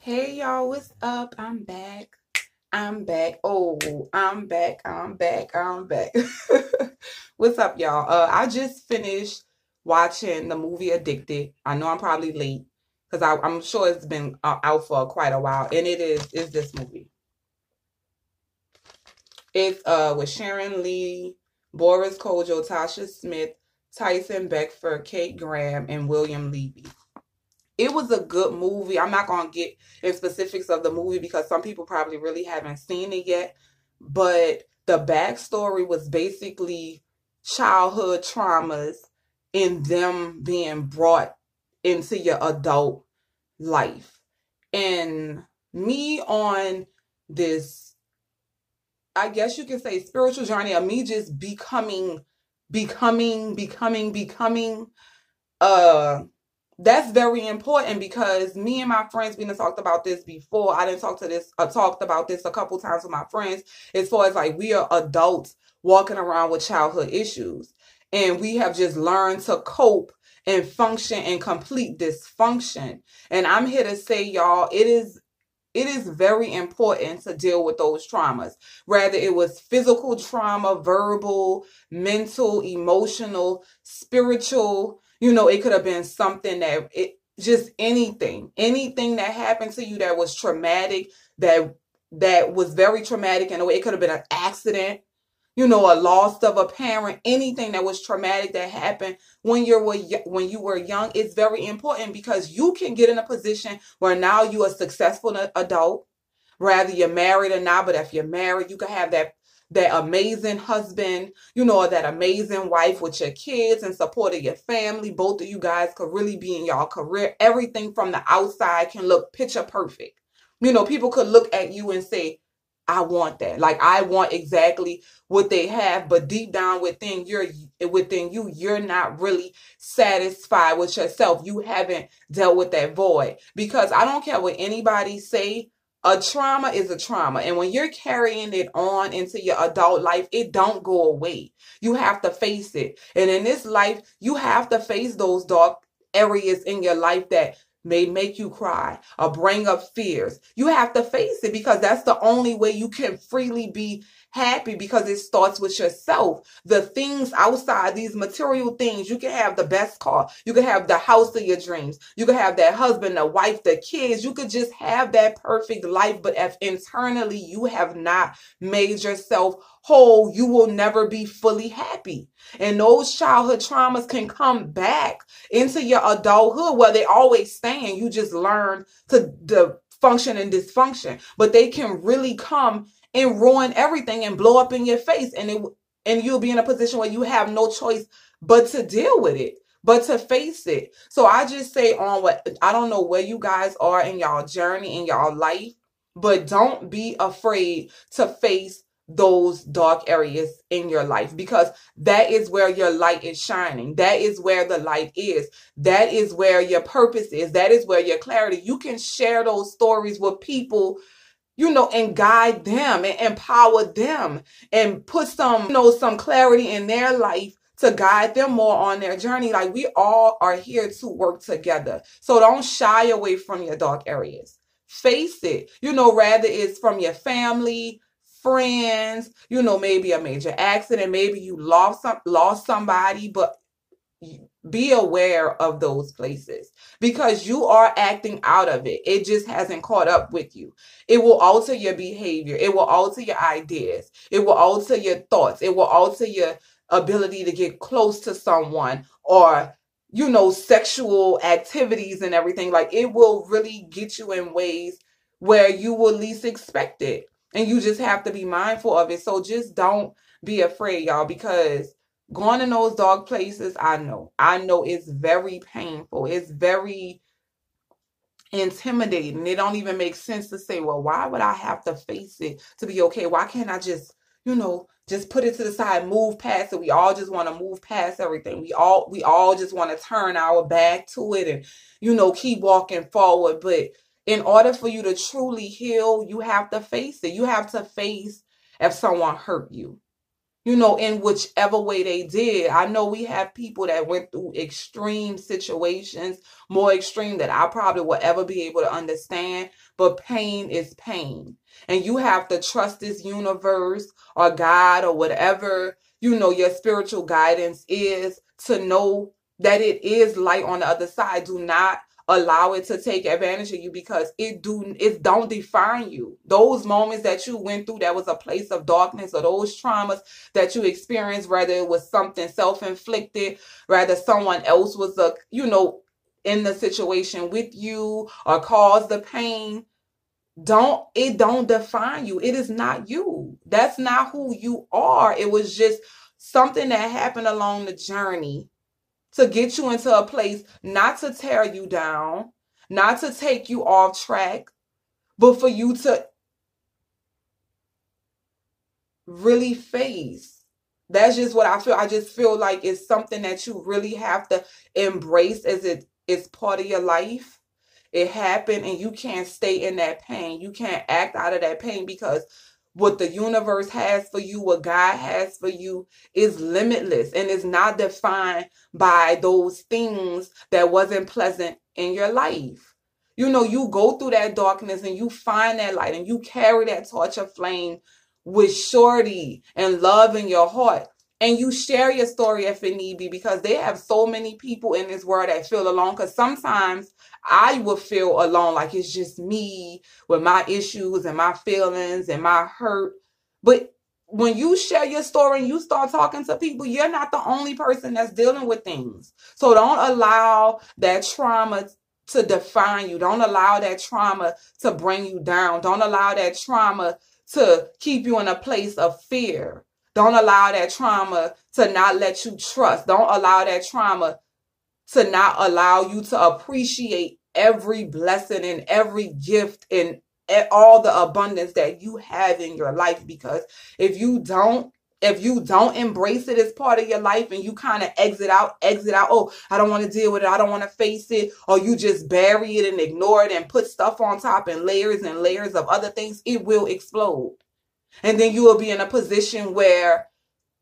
Hey y'all, what's up? I'm back. I'm back. Oh, I'm back. I'm back. I'm back. What's up, y'all? I just finished watching the movie Addicted. I know I'm probably late because I'm sure it's been out for quite a while, and is this movie. It's with Sharon Lee, Boris Kojo, Tasha Smith, Tyson Beckford, Kate Graham, and William Levy. It was a good movie. I'm not going to get in specifics of the movie because some people probably really haven't seen it yet. But the backstory was basically childhood traumas and them being brought into your adult life. And me on this, I guess you could say, spiritual journey of me just becoming uh that's very important because me and my friends, we done talked about this before. I didn't talked about this a couple times with my friends as far as like we are adults walking around with childhood issues. And we have just learned to cope and function and complete dysfunction. And I'm here to say, y'all, it is very important to deal with those traumas. Whether it was physical trauma, verbal, mental, emotional, spiritual, it could have been something just anything that happened to you that was traumatic, that was very traumatic in a way. It could have been an accident, a loss of a parent, anything that was traumatic that happened when you were young is very important because you can get in a position where now you are a successful adult, whether you're married or not. But if you're married, you can have that amazing husband, or that amazing wife with your kids and support of your family. Both of you guys could really be in y'all career. Everything from the outside can look picture perfect. People could look at you and say, I want that. Like I want exactly what they have, but deep down within you, you're not really satisfied with yourself. You haven't dealt with that void. Because I don't care what anybody say, a trauma is a trauma. And when you're carrying it on into your adult life, it don't go away. You have to face it. And in this life, you have to face those dark areas in your life that may make you cry or bring up fears. You have to face it because that's the only way you can freely be happy, because it starts with yourself. The things outside, these material things, you can have the best car, you can have the house of your dreams, you can have that husband, the wife, the kids, you could just have that perfect life. But if internally you have not made yourself whole, you will never be fully happy. And those childhood traumas can come back into your adulthood where they always staying. You just learn to function and dysfunction, but they can really come and ruin everything and blow up in your face, and you'll be in a position where you have no choice but to deal with it, but to face it. So I just say, I don't know where you guys are in y'all journey in y'all life, but don't be afraid to face those dark areas in your life, because that is where your light is shining. That is where the light is. That is where your purpose is. That is where your clarity. You can share those stories with people, and guide them and empower them and put some clarity in their life to guide them more on their journey. Like, we all are here to work together. So don't shy away from your dark areas. Face it, rather it's from your family, friends, maybe a major accident, maybe you lost somebody, but be aware of those places because you are acting out of it. It just hasn't caught up with you. It will alter your behavior. It will alter your ideas. It will alter your thoughts. It will alter your ability to get close to someone, or, sexual activities and everything. Like, it will really get you in ways where you will least expect it. And you just have to be mindful of it. So just don't be afraid, y'all, because going in those dark places, I know it's very painful. It's very intimidating. It don't even make sense to say, well, why would I have to face it to be okay? Why can't I just put it to the side, move past it? We all just want to move past everything. We all just want to turn our back to it and, keep walking forward. But in order for you to truly heal, you have to face it. You have to face if someone hurt you. in whichever way they did. I know we have people that went through extreme situations, more extreme than I probably will ever be able to understand, but pain is pain. And you have to trust this universe or God or whatever, your spiritual guidance is, to know that it is light on the other side. Do not allow it to take advantage of you, because it don't define you. Those moments that you went through that was a place of darkness, or those traumas that you experienced, whether it was something self-inflicted, rather someone else was in the situation with you or caused the pain, don't define you. It is not you. That's not who you are. It was just something that happened along the journey to get you into a place, not to tear you down, not to take you off track, but for you to really face. That's just what I feel. I just feel like it's something that you really have to embrace, as it's part of your life. It happened, and you can't stay in that pain. You can't act out of that pain, because what the universe has for you, what God has for you, is limitless, and is not defined by those things that wasn't pleasant in your life. You go through that darkness and you find that light, and you carry that torch of flame with surety and love in your heart. And you share your story if it need be, because they have so many people in this world that feel alone. Because sometimes I would feel alone, like it's just me with my issues and my feelings and my hurt. But when you share your story and you start talking to people, you're not the only person that's dealing with things. So don't allow that trauma to define you. Don't allow that trauma to bring you down. Don't allow that trauma to keep you in a place of fear. Don't allow that trauma to not let you trust. Don't allow that trauma to not allow you to appreciate every blessing and every gift and all the abundance that you have in your life. Because if you don't embrace it as part of your life, and you kind of exit out, oh, I don't want to deal with it, I don't want to face it, or you just bury it and ignore it and put stuff on top and layers of other things, it will explode. And then you will be in a position where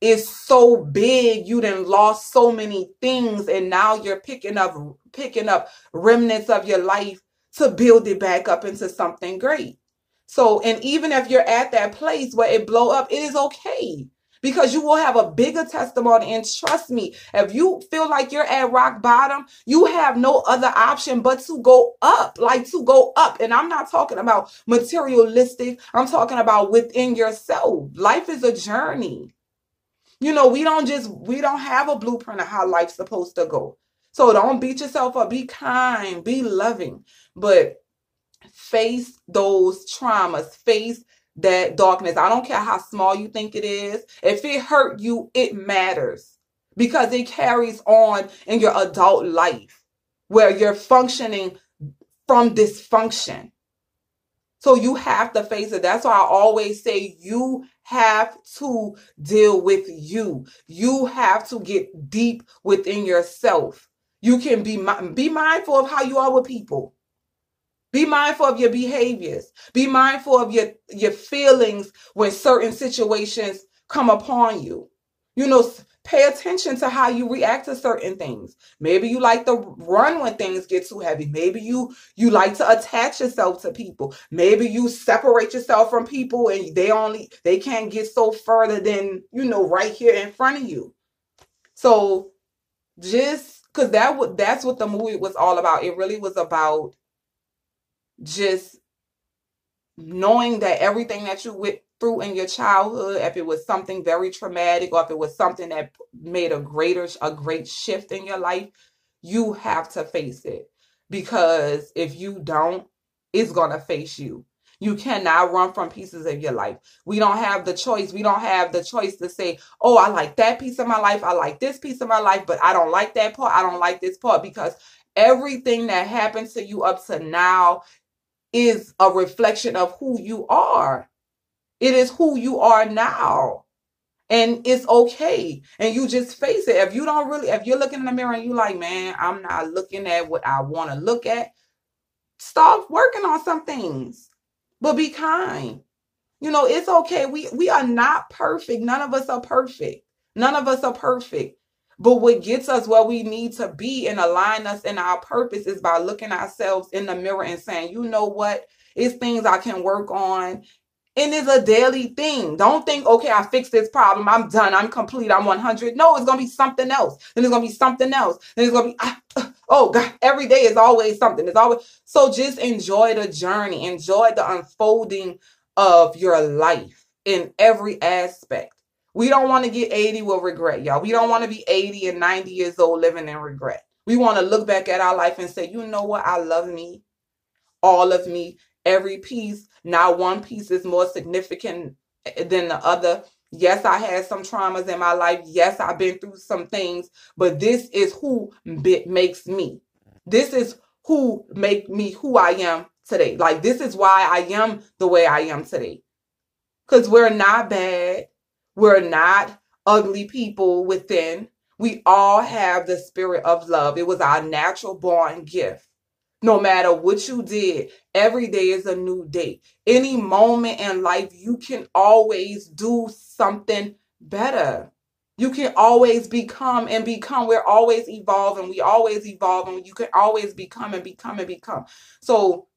it's so big, you done lost so many things, and now you're picking up remnants of your life to build it back up into something great. So, and even if you're at that place where it blow up, it is okay, because you will have a bigger testimony. And trust me, if you feel like you're at rock bottom, you have no other option but to go up, And I'm not talking about materialistic. I'm talking about within yourself. Life is a journey. We don't have a blueprint of how life's supposed to go. So don't beat yourself up. Be kind, be loving, but face those traumas, face that darkness. I don't care how small you think it is. If it hurt you, it matters, because it carries on in your adult life where you're functioning from dysfunction. So you have to face it. That's why I always say you have to deal with you. You have to get deep within yourself. You can be mindful of how you are with people. Be mindful of your behaviors. Be mindful of your feelings when certain situations come upon you. Pay attention to how you react to certain things. Maybe you like to run when things get too heavy. Maybe you like to attach yourself to people. Maybe you separate yourself from people and they can't get so further than, right here in front of you. So just because that's what the movie was all about. It really was about just knowing that everything that you went through in your childhood, if it was something very traumatic, or if it was something that made a great shift in your life, you have to face it. Because if you don't, it's going to face you. You cannot run from pieces of your life. We don't have the choice. We don't have the choice to say, oh, I like that piece of my life. I like this piece of my life, but I don't like that part. I don't like this part. Because everything that happened to you up to now is a reflection of who you are. It is who you are now. And it's okay. And you just face it. If you're looking in the mirror and you like, man, I'm not looking at what I want to look at, start working on some things. But be kind. You know, it's okay. We are not perfect. None of us are perfect. None of us are perfect. But what gets us where we need to be and align us in our purpose is by looking ourselves in the mirror and saying, you know what? It's things I can work on. And it's a daily thing. Don't think, okay, I fixed this problem. I'm done. I'm complete. I'm 100. No, it's going to be something else. Then it's going to be something else. Then it's going to be, oh God, every day is always something. It's always. So just enjoy the journey. Enjoy the unfolding of your life in every aspect. We don't want to get 80 with regret, y'all. We don't want to be 80 and 90 years old living in regret. We want to look back at our life and say, you know what? I love me, all of me, every piece. Not one piece is more significant than the other. Yes, I had some traumas in my life. Yes, I've been through some things, but this is who makes me. This is who make me who I am today. Like, this is why I am the way I am today. Because we're not bad. We're not ugly people within. We all have the spirit of love. It was our natural born gift. No matter what you did, every day is a new day. Any moment in life, you can always do something better. You can always become and become. We're always evolving. We always evolve, and you can always become and become and become. So,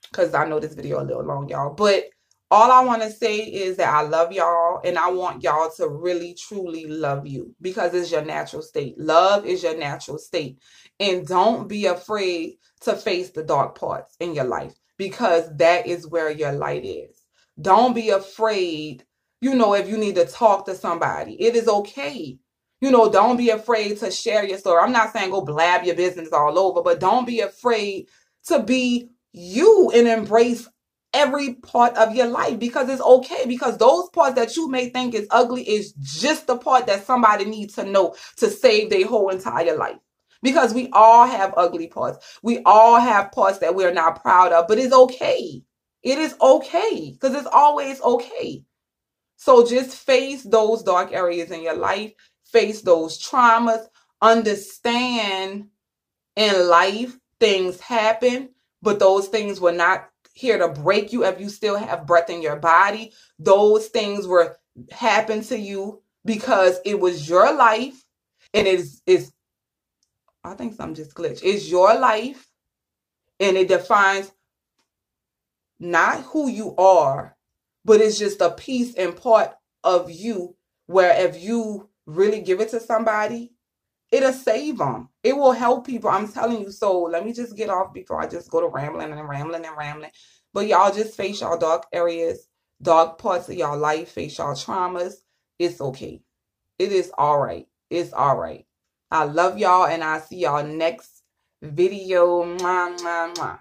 because I know this video a little long, y'all, but all I want to say is that I love y'all, and I want y'all to really, truly love you, because it's your natural state. Love is your natural state. And don't be afraid to face the dark parts in your life, because that is where your light is. Don't be afraid, you know, if you need to talk to somebody. It is okay. You know, don't be afraid to share your story. I'm not saying go blab your business all over, but don't be afraid to be you and embrace every part of your life, because it's okay. Because those parts that you may think is ugly is just the part that somebody needs to know to save their whole entire life. Because we all have ugly parts. We all have parts that we're not proud of, but it's okay. It is okay, because it's always okay. So just face those dark areas in your life, face those traumas, understand in life things happen, but those things were not here to break you. If you still have breath in your body, those things were happened to you because it was your life, and is I think something just glitched. It's your life, and it defines not who you are, but it's just a piece and part of you, where if you really give it to somebody, it'll save them. It will help people. I'm telling you. So let me just get off before I just go to rambling and rambling and rambling. But y'all just face y'all dark areas, dark parts of y'all life, face y'all traumas. It's okay. It is all right. It's all right. I love y'all, and I'll see y'all next video. Mwah, mwah, mwah.